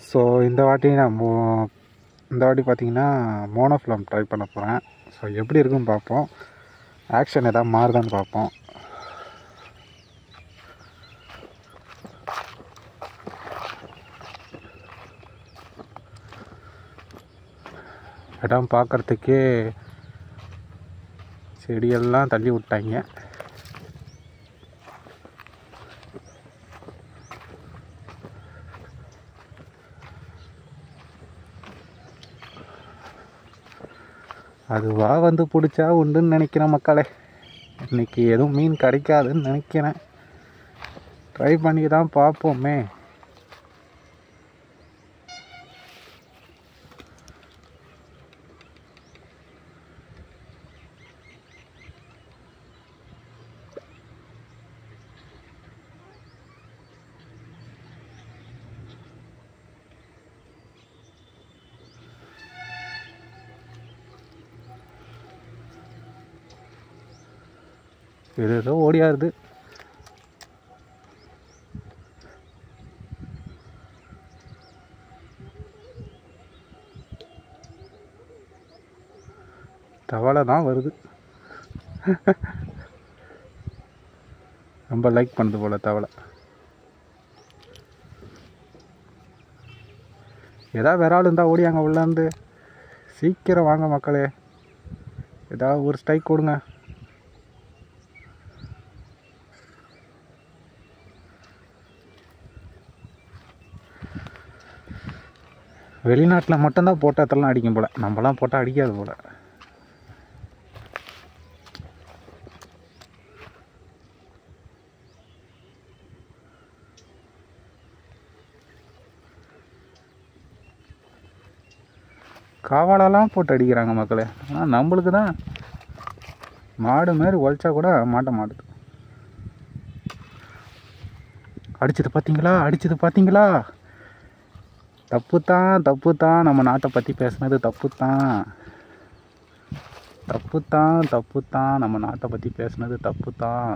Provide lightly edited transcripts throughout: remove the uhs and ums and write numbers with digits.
So இந்த வாட்டி பார்த்தீங்கன்னா மோனோஃப்ளம் ட்ரை பண்ண போகிறேன். ஸோ எப்படி இருக்குன்னு பார்ப்போம். ஆக்ஷன் எதாவது மாறுதான்னு பார்ப்போம். இடம் பார்க்குறதுக்கே செடியெல்லாம் தள்ளி விட்டாங்க. அதுவாக வந்து பிடிச்சா உண்டுன்னு நினைக்கிறேன் மக்களே. இன்றைக்கி எதுவும் மீன் கிடைக்காதுன்னு நினைக்கிறேன். ட்ரை பண்ணி தான் பார்ப்போமே. ஏதோ ஓடியாருது. தவளை தான் வருது. ரொம்ப லைக் பண்ணுது போல தவளை. ஏதாவது வேற ஆள் இருந்தால் ஓடியாங்க உள்ளேருந்து. சீக்கிரம் வாங்க மக்களே, ஏதாவது ஒரு ஸ்ட்ரைக் கொடுங்க. வெளிநாட்டில் மட்டும்தான் போட்டாத்தெல்லாம் அடிக்கும் போல், நம்மலாம் போட்டால் அடிக்காது போல். காவாலெல்லாம் போட்டு அடிக்கிறாங்க மக்களே. ஆனால் நம்மளுக்கு தான் மாடு மாரி உழைச்சா கூட மாட்ட மாட்டுது. அடிச்சது பார்த்தீங்களா, அடிச்சது பார்த்தீங்களா? தப்பு தான். நம்ம நாட்டை பற்றி பேசுனது தப்பு தான். நம்ம நாட்டை பற்றி பேசுனது தப்பு தான்.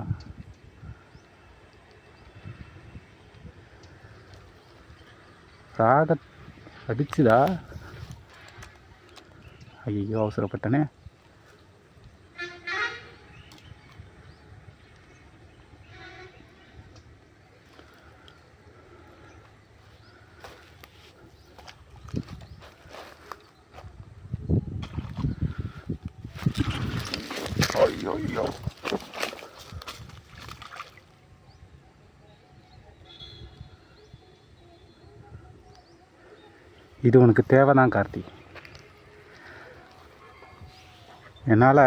ராக அடிச்சுதா? ஐயோ, அவசரப்பட்டனே. ஐயோ, இது உனக்கு தேவைதான் கார்த்தி. என்னால்